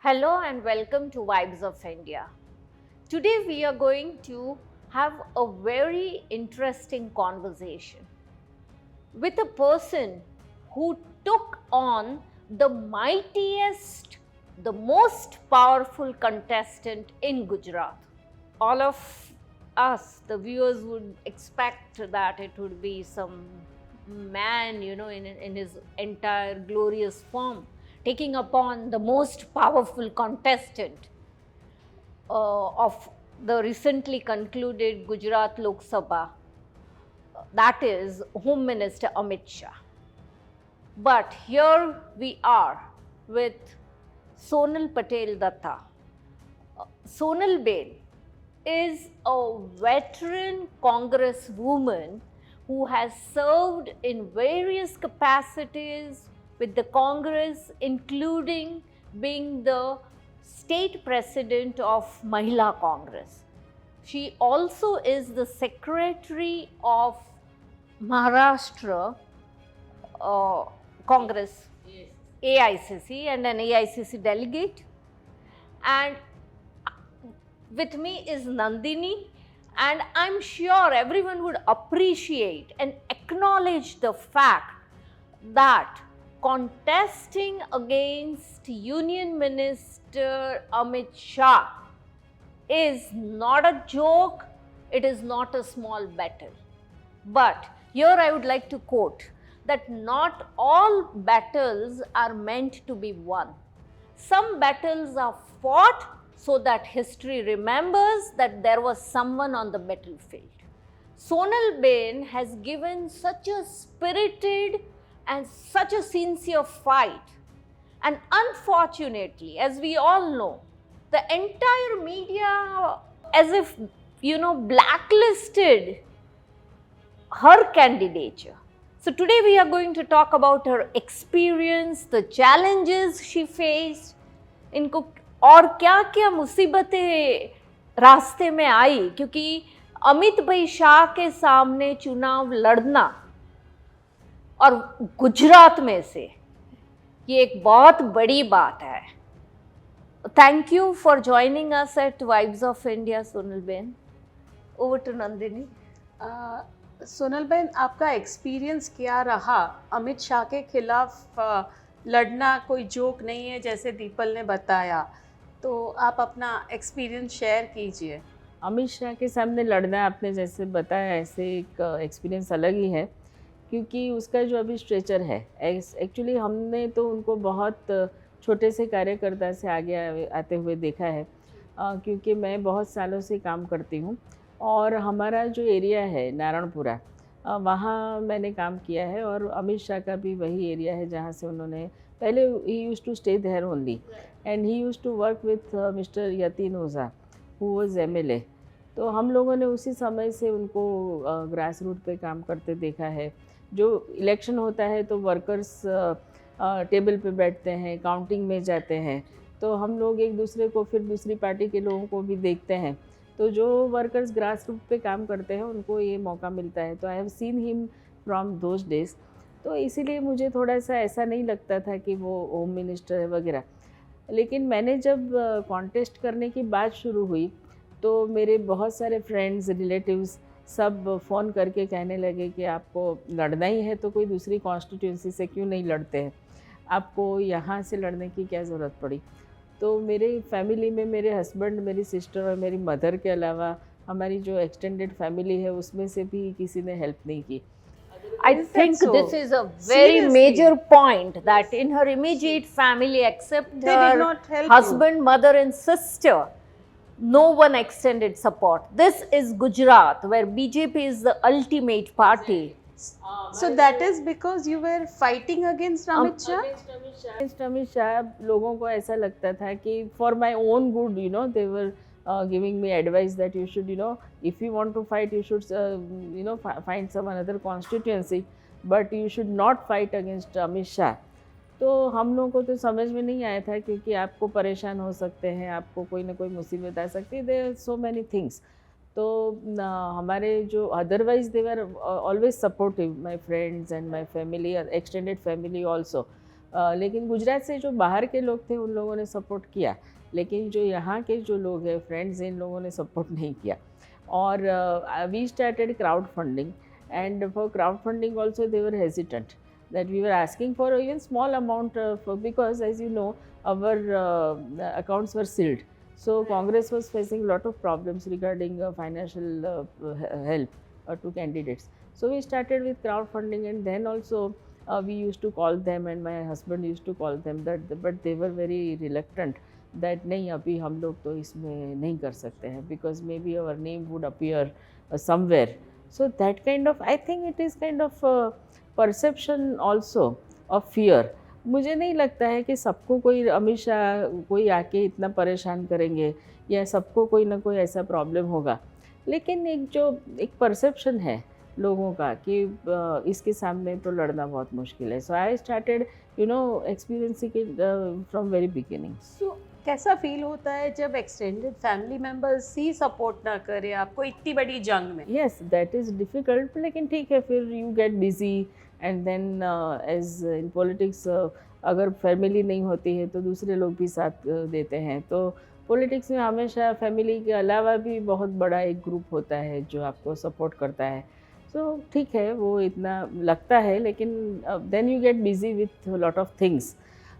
Hello and welcome to Vibes of India. Today we are going to have a very interesting conversation with a person who took on the mightiest, the most powerful contestant in Gujarat. All of us, the viewers, would expect that it would be some man, in his entire glorious form, taking upon the most powerful contestant of the recently concluded Gujarat Lok Sabha, that is Home Minister Amit Shah. But here we are with Sonal Patel Datta. Sonal Ben is a veteran congresswoman who has served in various capacities with the Congress, including being the state president of Mahila Congress. She also is the secretary of Maharashtra Congress, AICC, and an AICC delegate. And with me is Nandini, and I'm sure everyone would appreciate and acknowledge the fact that contesting against Union Minister Amit Shah is not a joke, it is not a small battle. But here I would like to quote that not all battles are meant to be won. Some battles are fought so that history remembers that there was someone on the battlefield. Sonal Ben has given such a spirited and such a sincere fight. And unfortunately, as we all know, the entire media, as if, blacklisted her candidature. So today we are going to talk about her experience, the challenges she faced, इनको और क्या क्या मुसीबतें रास्ते में आई, क्योंकि अमित भाई शाह के सामने चुनाव लड़ना और गुजरात में से ये एक बहुत बड़ी बात है. Thank you for joining us at Vibes of India, Sonal Ben. Over to Nandini. Sonal बहन, आपका एक्सपीरियंस क्या रहा? अमित शाह के खिलाफ लड़ना कोई जोक नहीं है जैसे दीपल ने बताया, तो आप अपना एक्सपीरियंस शेयर कीजिए. अमित शाह के सामने लड़ना आपने जैसे बताया ऐसे एक एक्सपीरियंस अलग ही है, क्योंकि उसका जो अभी स्ट्रेचर है, एक्चुअली हमने तो उनको बहुत छोटे से कार्यकर्ता से आगे आते हुए देखा है, क्योंकि मैं बहुत सालों से काम करती हूँ और हमारा जो एरिया है नारायणपुरा, वहाँ मैंने काम किया है और अमित शाह का भी वही एरिया है जहाँ से उन्होंने पहले ही use to stay there only and he use to work with mister Yatin Ojha who was MLA. तो हम लोगों ने उसी समय से उनको ग्रास रूट पे काम करते देखा है. जो इलेक्शन होता है तो वर्कर्स टेबल पे बैठते हैं, काउंटिंग में जाते हैं, तो हम लोग एक दूसरे को फिर दूसरी पार्टी के लोगों को भी देखते हैं. तो जो वर्कर्स ग्रास रूट पे काम करते हैं उनको ये मौका मिलता है. तो I have seen him from those days. तो इसीलिए मुझे थोड़ा सा ऐसा नहीं लगता था कि वो होम मिनिस्टर है वगैरह. लेकिन मैंने जब कॉन्टेस्ट करने की बात शुरू हुई तो मेरे बहुत सारे फ्रेंड्स, रिलेटिव्स सब फ़ोन करके कहने लगे कि आपको लड़ना ही है तो कोई दूसरी कॉन्स्टिट्यूंसी से क्यों नहीं लड़ते हैं, आपको यहाँ से लड़ने की क्या ज़रूरत पड़ी. तो मेरे फैमिली में मेरे हस्बैंड, मेरी सिस्टर और मेरी मदर के अलावा हमारी जो एक्सटेंडेड फैमिली है उसमें से भी किसी ने हेल्प नहीं की. I think this is a very major point that in her immediate family, except They did her not help husband, mother, and sister, no one extended support. This is Gujarat, where BJP is the ultimate party. So that is because you were fighting against Amit Shah? Against Amit Shah लोगों को ऐसा लगता था कि for my own good, they were giving me advice that you should, if you want to fight, you should, find some another constituency, but you should not fight against Amit Shah. तो हम लोगों को तो समझ में नहीं आया था, क्योंकि आपको परेशान हो सकते हैं, आपको कोई ना कोई मुसीबत आ सकती है, देयर सो मैनी थिंग्स. तो हमारे जो otherwise they were always supportive, my friends and my family, extended family also. लेकिन गुजरात से जो बाहर के लोग थे उन लोगों ने सपोर्ट किया, लेकिन जो यहाँ के जो लोग हैं फ्रेंड्स, इन लोगों ने सपोर्ट नहीं किया. और we started crowd funding, and for crowd funding also they were hesitant that we were asking for even small amount because as you know our accounts were sealed. So Congress was facing a lot of problems regarding financial help to candidates. So we started with crowdfunding, and then also we used to call them, and my husband used to call them, that but they were very reluctant that नहीं अभी हम लोग तो इसमें नहीं कर सकते हैं because maybe our name would appear somewhere. So that kind of, I think it is kind of perception also of fear. मुझे नहीं लगता है कि सबको कोई अमित शाह कोई आके इतना परेशान करेंगे या सबको कोई ना कोई ऐसा प्रॉब्लम होगा, लेकिन एक परसेप्शन है लोगों का कि इसके सामने तो लड़ना बहुत मुश्किल है. So I started experiencing it from very beginning. So कैसा फील होता है जब एक्सटेंडेड फैमिली मेम्बर्स ही सपोर्ट ना करे आपको इतनी बड़ी जंग में? येस, दैट इज़ डिफ़िकल्ट, लेकिन ठीक है, फिर you get busy and then as in politics अगर फैमिली नहीं होती है तो दूसरे लोग भी साथ देते हैं. तो पॉलिटिक्स में हमेशा फैमिली के अलावा भी बहुत बड़ा एक ग्रुप होता है जो आपको सपोर्ट करता है. सो ठीक है, वो इतना लगता है, लेकिन then you get busy with lot of things.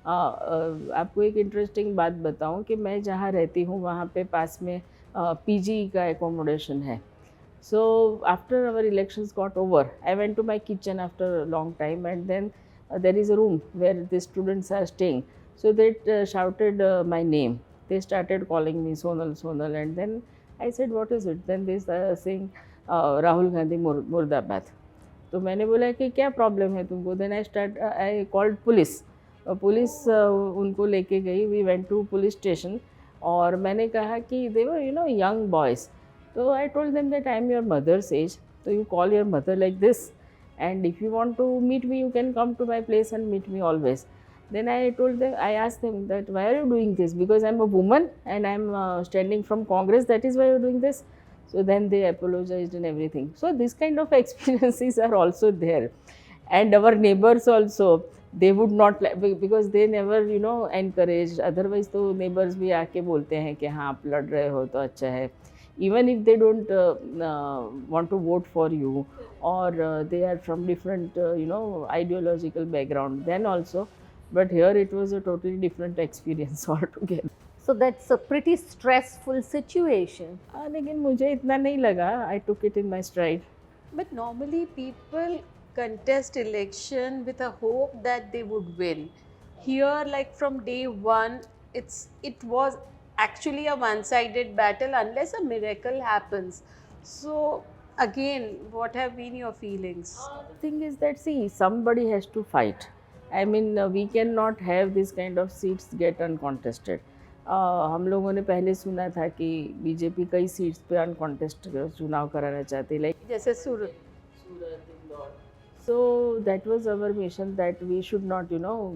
आपको एक इंटरेस्टिंग बात बताऊं कि मैं जहाँ रहती हूँ वहाँ पे पास में पीजी का एकोमोडेशन है. So after our elections got over, I went to my kitchen after a long time, and then there is a room where the students are staying. So they shouted my name. They started calling me Sonal, Sonal, and then I said, what is it? Then they started saying Rahul Gandhi Murdabad. तो मैंने बोला कि क्या problem है तुमको? Then I called police. Police उनको लेके गई. We went to police station, और मैंने कहा कि they were young boys. So I told them that I am your mother's age, so you call your mother like this, and if you want to meet me, you can come to my place and meet me always. Then I asked them that why are you doing this? Because I am a woman and I am standing from Congress, that is why you are doing this. So then they apologized and everything. So this kind of experiences are also there, and our neighbors also, they would not because they never encouraged. Otherwise तो neighbors भी आके बोलते हैं कि हाँ आप लड़ रहे हो तो अच्छा है. Even if they don't want to vote for you, or they are from different ideological background, then also, but here it was a totally different experience altogether. So that's a pretty stressful situation. लेकिन मुझे इतना नहीं लगा. I took it in my stride. But normally people contest election with a hope that they would win. Here, like from day one, it was actually a one-sided battle unless a miracle happens. So again, what have been your feelings? The thing is that, see, somebody has to fight. I mean, we cannot have this kind of seats get uncontested. हम लोगों ने पहले सुना था कि BJP कई seats पे अनकॉन्टेस्ट चुनाव कराना चाहती है, लाइक जैसे सूरत, Indore. So that was our mission, that we should not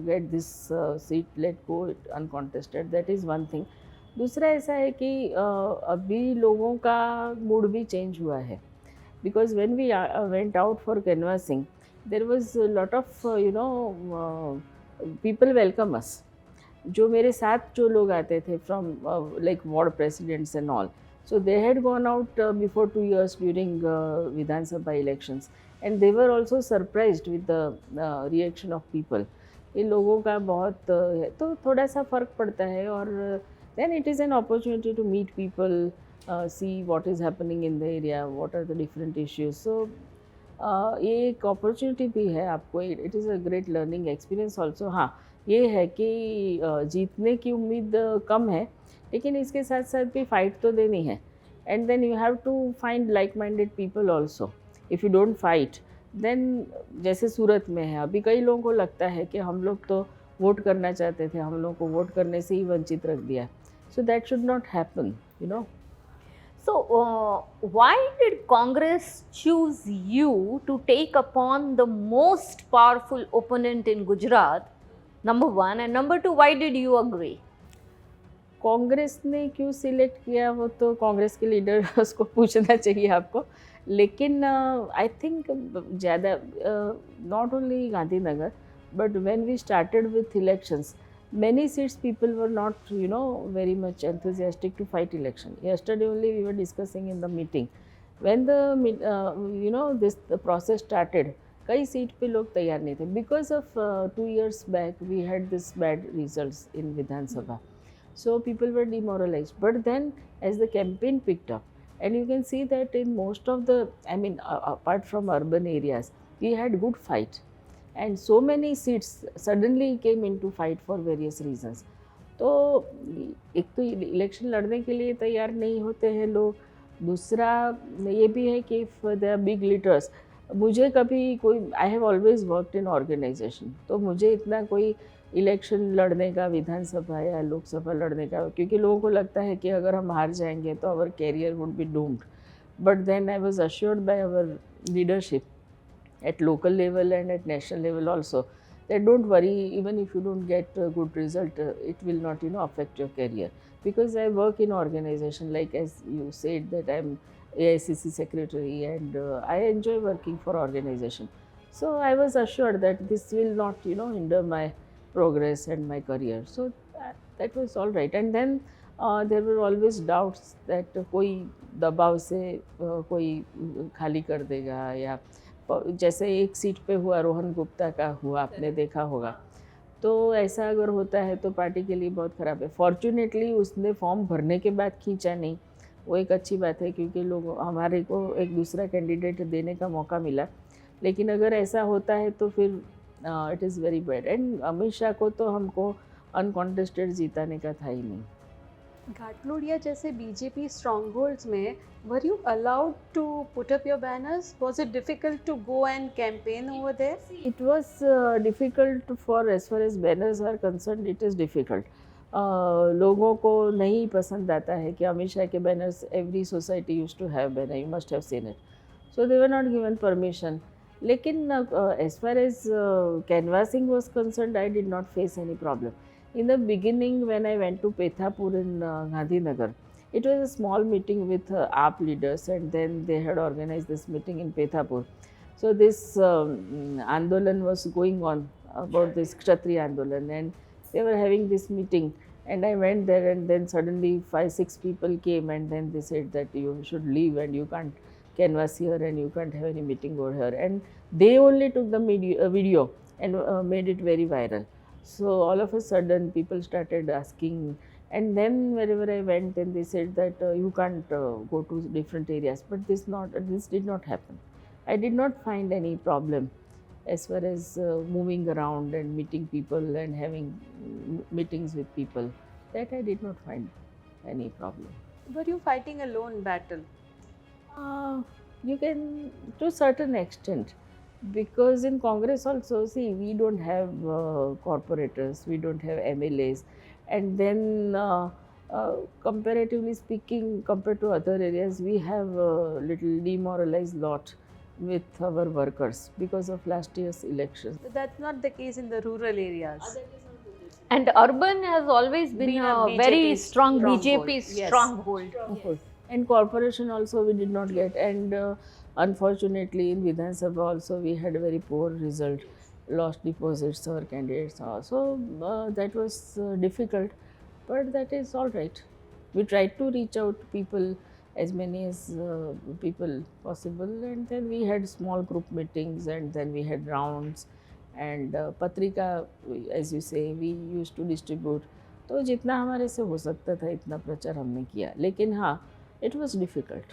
get this seat, let go it uncontested. That is one thing. दूसरा ऐसा है कि अभी लोगों का मूड भी चेंज हुआ है, because when we went out for canvassing there was lot of people welcome us. जो मेरे साथ जो लोग आते थे from like ward presidents and all, so they had gone out before 2 years during विधानसभा elections, and they were also surprised with the reaction of people. इन लोगों का बहुत है, तो थोड़ा सा फ़र्क पड़ता है. और then it is an opportunity to meet people, see what is happening in the area, what are the different issues. So ये एक opportunity भी है आपको. It is a great learning experience also. हाँ, ये है कि जीतने की उम्मीद कम है, लेकिन इसके साथ साथ भी फाइट तो देनी है. And then you have to find like-minded people also. If you don't fight, then जैसे सूरत में है, अभी कई लोगों को लगता है कि हम लोग तो वोट करना चाहते थे, हम लोग को वोट करने से ही वंचित रख दिया. So that should not happen, So why did Congress choose you to take upon the most powerful opponent in Gujarat? Number one, and number two, why did you agree? Congress ने क्यों सिलेक्ट किया वो तो कांग्रेस के लीडर उसको पूछना चाहिए आपको. लेकिन आई थिंक ज़्यादा not only Gandhinagar But when we started with elections, many seats people were not, very much enthusiastic to fight election. Yesterday only we were discussing in the meeting. When the process started, कई seat पे लोग तैयार नहीं थे because of 2 years back we had this bad results in Vidhan Sabha. So people were demoralized. But then as the campaign picked up, and you can see that in most of the, apart from urban areas, we had good fight. And so many seats suddenly came into fight for various reasons. तो एक तो election लड़ने के लिए तैयार नहीं होते हैं लोग. दूसरा ये भी है कि if they are big leaders, मुझे कभी कोई, I have always worked in organisation, तो मुझे इतना कोई इलेक्शन लड़ने का, विधानसभा या लोकसभा लड़ने का, क्योंकि लोगों को लगता है कि अगर हम हार जाएंगे तो our career would be doomed. But then I was assured by our leadership at local level and at national level also, that don't worry, even if you don't get a good result, it will not affect your career, because I work in organization, like as you said that I am AICC secretary, and I enjoy working for organization. So I was assured that this will not hinder my progress and my career. So that was all right. And then there were always doubts that कोई दबाव से कोई खाली कर देगा, या जैसे एक सीट पे हुआ, रोहन गुप्ता का हुआ, आपने देखा होगा. तो ऐसा अगर होता है तो पार्टी के लिए बहुत ख़राब है. फॉर्चुनेटली उसने फॉर्म भरने के बाद खींचा नहीं, वो एक अच्छी बात है, क्योंकि लोग, हमारे को एक दूसरा कैंडिडेट देने का मौका मिला. लेकिन अगर ऐसा होता है तो फिर it is very bad. And Amit Shah को तो हमको अनकॉन्टेस्टेड जीताने का था ही नहीं. घाटलोडिया जैसे बीजेपी स्ट्रॉन्गहोल्ड्स में were you allowed to put up your banners? Was it difficult to go and campaign over there? It was difficult for, as far as banners are concerned, it is difficult. लोगों को नहीं पसंद आता है कि अमित शाह के banners, every society use to have banner, you must have seen it. So they were not given permission. लेकिन as far as canvassing was concerned, I did not face any problem. In the beginning, when I went to Pethapur in Gandhinagar, it was a small meeting with AAP leaders, and then they had organized this meeting in Pethapur. So this Andolan was going on about this Kshatriya Andolan, and they were having this meeting, and I went there, and then suddenly 5-6 people came, and then they said that you should leave and you can't canvass here and you can't have any meeting over here. And they only took the video and made it very viral. So all of a sudden people started asking, and then wherever I went, then they said that you can't go to different areas. But this did not happen. I did not find any problem as far as moving around and meeting people and having meetings with people. That I did not find any problem. Were you fighting a lone battle? You can, to a certain extent. Because in Congress also, see, we don't have corporators, we don't have MLAs, and then comparatively speaking, compared to other areas, we have a little demoralized lot with our workers because of last year's elections. But that's not the case in the rural areas. And urban has always been a very strong BJP stronghold. Yes. And corporation also we did not get, and unfortunately in Vidhan Sabha also we had a very poor result, lost deposits our candidates also. That was difficult, but that is all right. We tried to reach out to people, as many as people possible, and then we had small group meetings, and then we had rounds, and patrika, as you say, we used to distribute. तो जितना हमारे से हो सकता था इतना प्रचार हमने किया, लेकिन हाँ, it was difficult.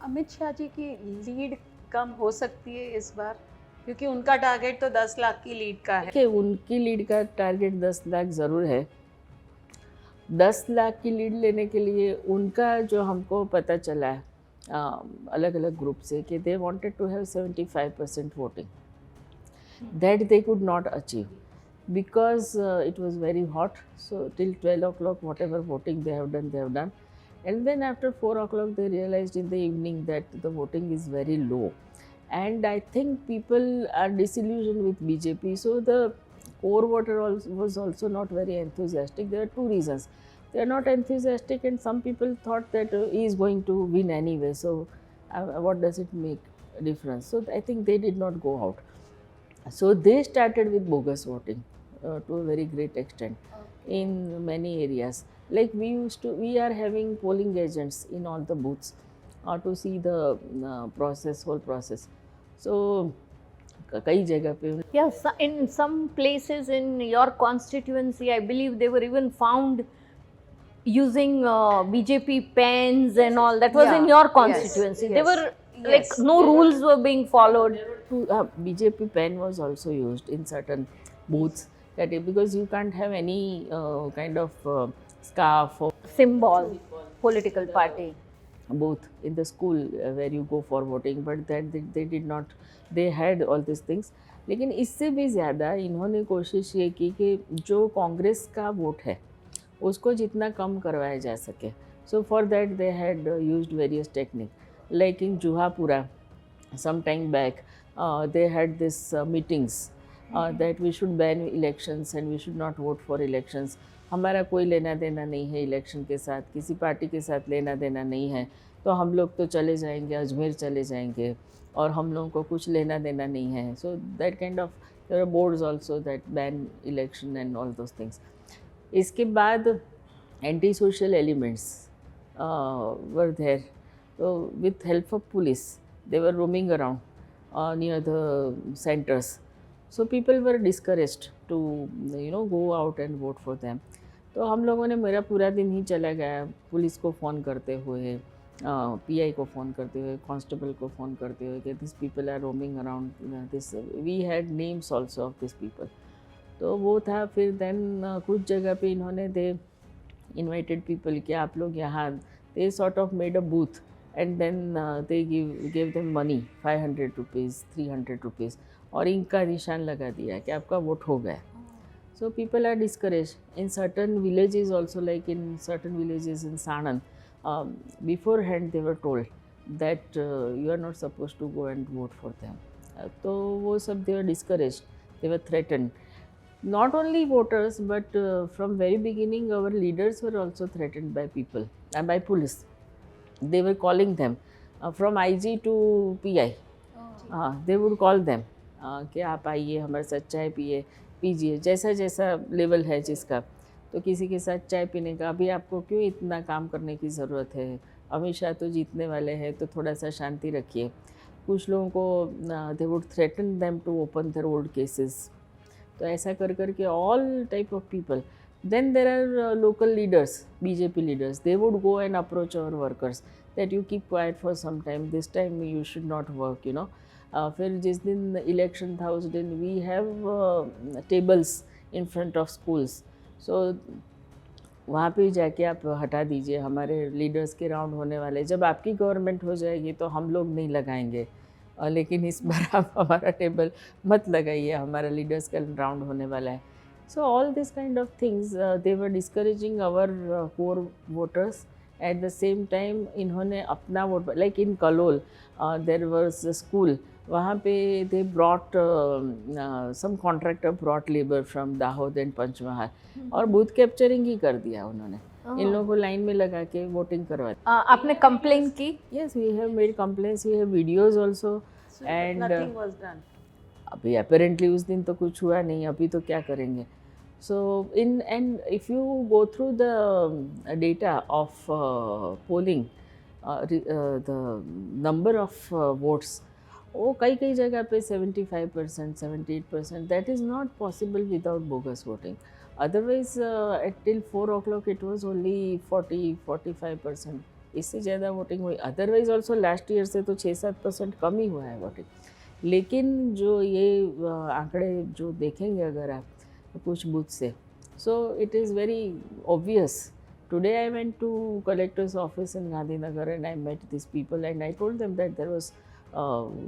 Amit Shah ji की लीड कम हो सकती है इस बार, क्योंकि उनका टारगेट तो 10 लाख की लीड का है. कि उनकी लीड का टारगेट 10 लाख ज़रूर है. 10 लाख की लीड लेने के लिए उनका जो हमको पता चला है अलग अलग ग्रुप से, कि they wanted to have 75% voting. That they could not achieve because it was very hot. So till 12 o'clock, whatever voting they have done. And then after 4 o'clock, they realized in the evening that the voting is very low. And I think people are disillusioned with BJP. So the core voter was also not very enthusiastic. There are two reasons. They are not enthusiastic, and some people thought that he is going to win anyway. So what does it make a difference? So I think they did not go out. So they started with bogus voting to a very great extent in many areas. Like we are having polling agents in all the booths to see the whole process. So कई जगह पे Yes, in some places in your constituency, I believe they were even found using BJP pens and all. That was in Yeah, your yes, constituency. They yes, were like yes. no rules were being followed. BJP pen was also used in certain booths that because you can't have any kind of scarf or Symbol, political party. booth in the school where you go for voting, but that they did not, they had all these things. लेकिन इससे भी ज़्यादा इन्होंने कोशिश ये की कि जो कांग्रेस का वोट है उसको जितना कम करवाया जा सके. So for that they had used various technique like in Juhapura some time back. They had this meetings that we should ban elections and we should not vote for elections. हमारा कोई लेना देना नहीं है इलेक्शन के साथ, किसी पार्टी के साथ लेना देना नहीं है, तो हम लोग तो चले जाएंगे, अजमेर चले जाएंगे और हम लोगों को कुछ लेना देना नहीं है. So that kind of there are boards also that ban election and all those things. इसके बाद anti social elements were there. So with help of police, they were roaming around near the centers. So people were discouraged to go out and vote for them. तो हम लोगों ने, मेरा पूरा दिन ही चला गया पुलिस को फ़ोन करते हुए, PI को फ़ोन करते हुए, कांस्टेबल को फ़ोन करते हुए कि this people are roaming around this. We had names also of this people. तो वो था. फिर देन कुछ जगह पे इन्होंने दे इन्वाइटेड पीपल कि आप लोग यहाँ, they sort of made a booth and then they gave them money, 500 rupees, 300 rupees, और इनका निशान लगा दिया कि आपका वोट हो गया. So people are discouraged in certain villages also, like in certain villages in Sanand. Beforehand they were told that you are not supposed to go and vote for them. तो वो सब they were discouraged, they were threatened. Not only voters, but from very beginning our leaders were also threatened by people and by police. They were calling them from IG to PI. They would call them कि आप आइए, हमारे साथ चाय पीजिए, जैसा जैसा level है जिसका. तो किसी के साथ चाय पीने का, अभी आपको क्यों इतना काम करने की ज़रूरत है, अमित शाह तो जीतने वाले हैं, तो थोड़ा सा शांति रखिए. कुछ लोगों को they would threaten them to open their old cases. तो ऐसा कर करके all type of people. Then there are local leaders, BJP leaders. They would go and approach our workers that you keep quiet for some time. This time you should not work. फिर जिस दिन election था उस दिन we have tables in front of schools. So वहाँ पे जाके आप हटा दीजिए, हमारे लीडर्स के राउंड होने वाले. जब आपकी गवर्नमेंट हो जाएगी तो हम लोग नहीं लगाएंगे, लेकिन इस बार आप हमारा टेबल मत लगाइए, हमारा लीडर्स का राउंड होने वाला है. So all these kind of things, they were discouraging our core voters. At the same time, इन्होंने अपना vote, like in Kalol, there was a school. वहाँ पे they brought some contractor brought labor from Dahod and Panchmahal, और booth capturing ही कर दिया उन्होंने. इन लोगों को लाइन में लगा के वोटिंग करवा. आपने कंप्लेन की? Yes, we have made complaints. We have videos also. So and nothing was done. अभी apparently उस दिन तो कुछ हुआ नहीं, अभी तो क्या करेंगे. So and if you go through the data of polling, the number of votes, वो कई जगह पे 75%, 78%, that is not possible without bogus voting. Otherwise till 4 o'clock it was only 40-45%. इससे ज़्यादा वोटिंग हुई. अदरवाइज ऑल्सो लास्ट ईयर से तो 6-7% कम ही हुआ है वोटिंग. लेकिन जो ये आंकड़े जो देखेंगे अगर आप कुछ बूथ से, so it is very obvious. Today I went to collector's office in Gandhinagar and I met this people and I told them that there was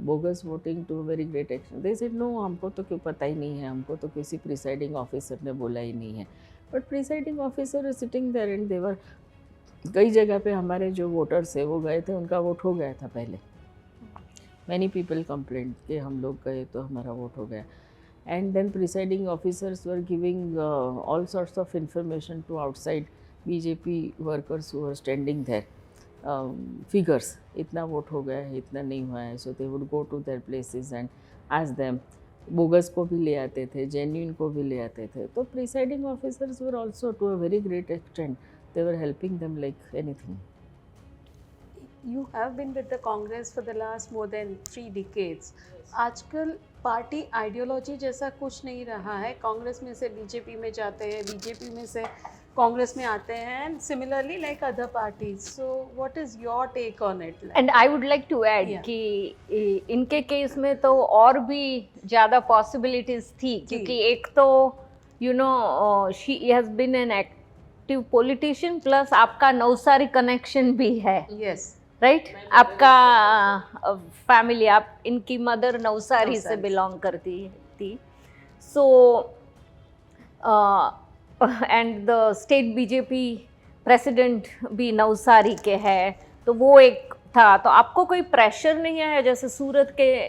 bogus voting to very great extent. They said no, हमको तो क्यों पता ही नहीं है, हमको तो किसी presiding officer ने बोला ही नहीं है. But presiding officer sitting there and there, कई जगह पे हमारे जो वोटर्स है वो गए थे, उनका वोट हो गया था पहले. मैनी पीपल कंप्लेंट कि हम लोग गए तो हमारा वोट हो गया. And then presiding officers were giving all sorts of information to outside BJP workers who were standing there. Figures, इतना वोट हो गया है, इतना नहीं हुआ है. So they would go to their places and ask them. Bogus को भी ले आते थे, जेन्युइन को भी ले आते थे. तो presiding officers were also to a very great extent they were helping them like anything. You have been with the Congress for the last more than 3 decades. आजकल पार्टी आइडियोलॉजी जैसा कुछ नहीं रहा है. कांग्रेस में से बीजेपी में जाते हैं, बीजेपी में से कांग्रेस में आते हैं, and similarly like other parties. So what is your take on it? And I would like to add Yeah. कि इनके केस में तो और भी ज़्यादा पॉसिबिलिटीज थी, क्योंकि एक तो you know she has been an active politician, plus आपका नवसारी कनेक्शन भी है, यस, राइट? आपका फैमिली, आप इनकी मदर नवसारी से नवसारी। बिलोंग करती थी. So and the state BJP president भी नवसारी के हैं, तो वो एक था. तो आपको कोई प्रेशर नहीं आया जैसे सूरत के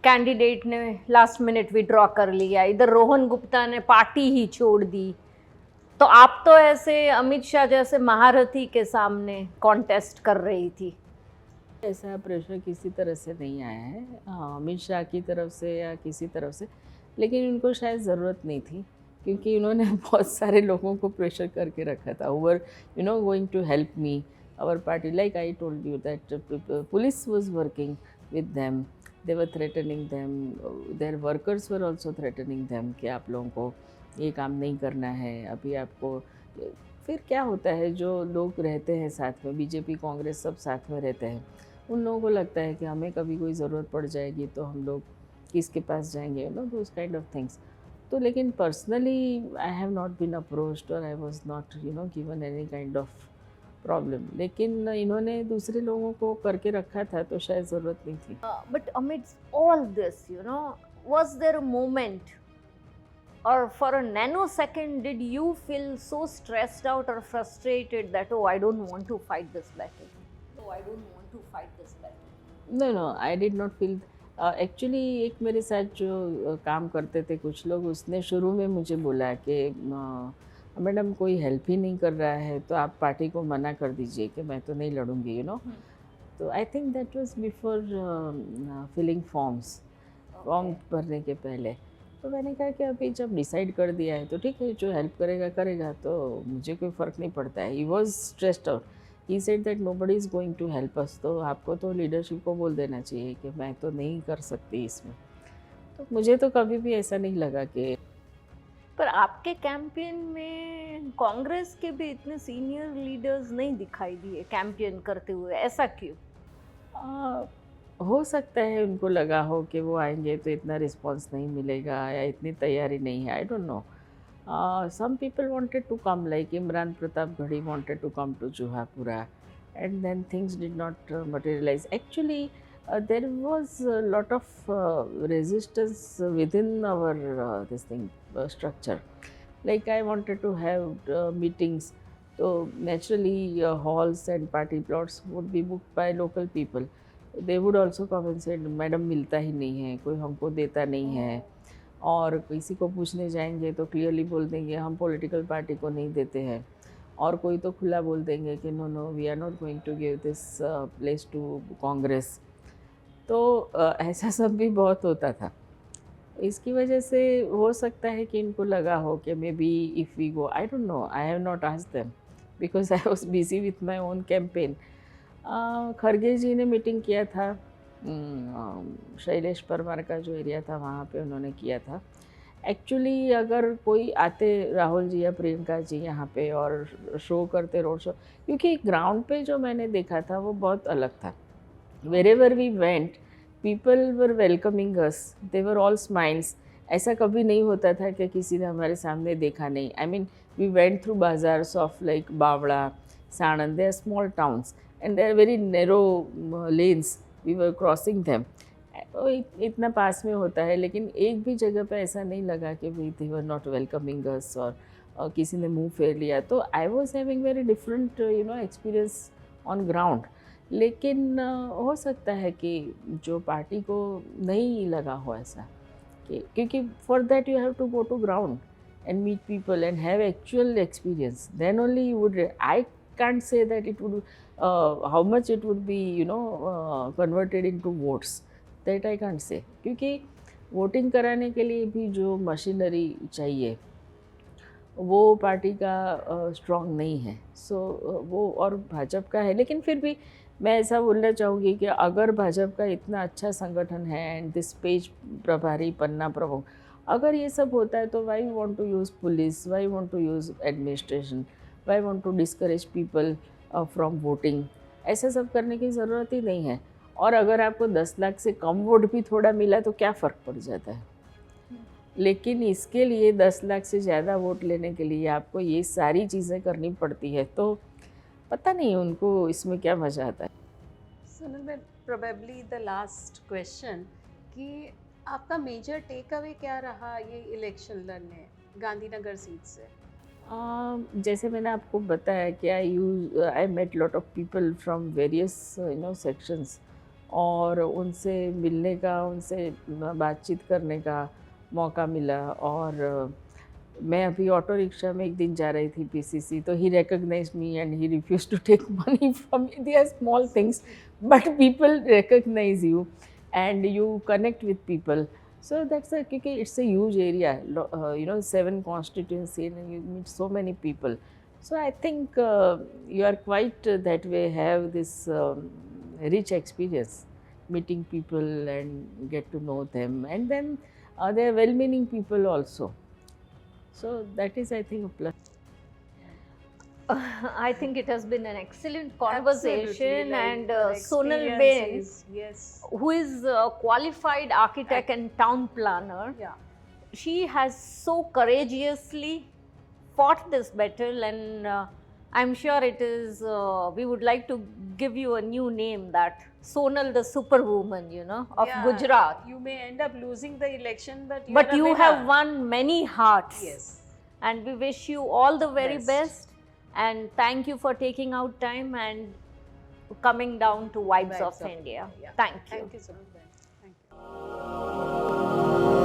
कैंडिडेट ने लास्ट मिनट विड्रॉ कर लिया, इधर रोहन गुप्ता ने पार्टी ही छोड़ दी, तो आप तो ऐसे अमित शाह जैसे महारथी के सामने कॉन्टेस्ट कर रही थी? ऐसा प्रेशर किसी तरह से नहीं आया है, अमित शाह की तरफ से या किसी तरफ से, लेकिन उनको शायद ज़रूरत नहीं थी, क्योंकि उन्होंने बहुत सारे लोगों को प्रेशर करके रखा था. Over going to help me, our party, like I told you that police was working with them, they were threatening them, their workers were also threatening them कि आप लोगों को ये काम नहीं करना है, अभी आपको. फिर क्या होता है, जो लोग रहते हैं साथ में, बीजेपी कांग्रेस सब साथ में रहते हैं, उन लोगों को लगता है कि हमें कभी कोई ज़रूरत पड़ जाएगी तो हम लोग किसके पास जाएंगे, दोज काइंड ऑफ थिंग्स. तो लेकिन personally I have not been approached और I was not given any kind of problem. लेकिन इन्होंने दूसरे लोगों को करके रखा था तो शायद ज़रूरत नहीं थी. But amidst all this, was there a moment or for a nanosecond did you feel so stressed out or frustrated that, oh, I don't want to fight this battle? Oh, I don't want to fight this battle. No, I did not feel. Actually एक मेरे साथ जो काम करते थे कुछ लोग, उसने शुरू में मुझे बोला कि मैडम कोई हेल्प ही नहीं कर रहा है तो आप पार्टी को मना कर दीजिए कि मैं तो नहीं लड़ूंगी. तो I think that was before filling forms, form भरने के पहले. तो मैंने कहा कि अभी जब डिसाइड कर दिया है तो ठीक है, जो हेल्प करेगा करेगा, तो मुझे कोई फ़र्क नहीं पड़ता है. He was stressed out. He said that nobody is going to help us, तो आपको तो लीडरशिप को बोल देना चाहिए कि मैं तो नहीं कर सकती इसमें. तो मुझे तो कभी भी ऐसा नहीं लगा कि. पर आपके कैंपेन में कांग्रेस के भी इतने सीनियर लीडर्स नहीं दिखाई दिए कैंपेन करते हुए, ऐसा क्यों? हो सकता है उनको लगा हो कि वो आएंगे तो इतना रिस्पांस नहीं मिलेगा या इतनी तैयारी नहीं है, आई don't no. Some people wanted to come, like Imran Pratap Ghadi wanted to come to Juhapura, and then things did not materialize. Actually, there was a lot of resistance within our structure. Like I wanted to have meetings, so naturally halls and party plots would be booked by local people. They would also come and say, madam मिलता ही नहीं है, कोई हमको देता नहीं है. और किसी को पूछने जाएंगे तो क्लियरली बोल देंगे हम पॉलिटिकल पार्टी को नहीं देते हैं, और कोई तो खुला बोल देंगे कि no we are not going to give this place to Congress. तो ऐसा सब भी बहुत होता था. इसकी वजह से हो सकता है कि इनको लगा हो कि maybe if we go, I don't know, I have not asked them because I was busy with my own campaign. Kharge ji ने मीटिंग किया था, शैलेश परमार का जो एरिया था वहाँ पे उन्होंने किया था. एक्चुअली अगर कोई आते राहुल जी या प्रियंका जी यहाँ पे और शो करते रोड शो, क्योंकि ग्राउंड पे जो मैंने देखा था वो बहुत अलग था. Wherever we went people were welcoming us, they were all smiles. ऐसा कभी नहीं होता था कि किसी ने हमारे सामने देखा नहीं. I mean we went through bazaars of like Bavla, Sanand, they are small towns and they are very narrow lanes, we were crossing them. इतना पास में होता है, लेकिन एक भी जगह पे ऐसा नहीं लगा कि we they were not welcoming us और किसी ने मुंह फेर लिया. तो I was having very different experience on ground. लेकिन हो सकता है कि जो पार्टी को नहीं लगा हो ऐसा, क्योंकि for that you have to go to ground and meet people and have actual experience, then only you would. I can't say that it would how much it would be converted into votes, that I can't say, क्योंकि voting कराने के लिए भी जो machinery चाहिए वो party का strong नहीं है। सो वो और भाजपा का है, लेकिन फिर भी मैं ऐसा बोलना चाहूँगी कि अगर भाजपा का इतना अच्छा संगठन है एंड दिस पेज प्रभारी पन्ना प्रमुख, अगर ये सब होता है तो why want to use police, why want to use administration, why want to discourage people from voting. ऐसा सब करने की ज़रूरत ही नहीं है। और अगर आपको 10 लाख से कम वोट भी थोड़ा मिला तो क्या फ़र्क पड़ जाता है। लेकिन इसके लिए 10 लाख से ज़्यादा वोट लेने के लिए आपको ये सारी चीज़ें करनी पड़ती है, तो पता नहीं उनको इसमें क्या मज़ा आता है। Sonal ma'am, probably the last question कि आपका मेजर टेक अवे क्या रहा ये इलेक्शन लड़ने गांधीनगर सीट से? जैसे मैंने आपको बताया कि I met lot of people from various sections, और उनसे मिलने का, उनसे बातचीत करने का मौका मिला। और मैं अभी ऑटो रिक्शा में एक दिन जा रही थी पीसीसी, तो he recognize me and he refuse to take money from me. They are small things but people recognize you and you connect with people. So that's क्योंकि it's a huge area, 7 constituency and you meet so many people. So I think you are quite that way, have this rich experience meeting people and get to know them, and then they are well-meaning people also. So that is, I think, a plus. I think it has been an excellent conversation. Absolutely, and the Sonal experience Ben, yes, who is a qualified architect and town planner, yeah, she has so courageously fought this battle, and I'm sure it is, we would like to give you a new name, that Sonal the superwoman, of yeah, Gujarat. you may end up losing the election, but But you have won many hearts. Yes, And we wish you all the very best. And thank you for taking out time and coming down to Vibes of India. Yeah. Thank you. Thank you so much. Thank you.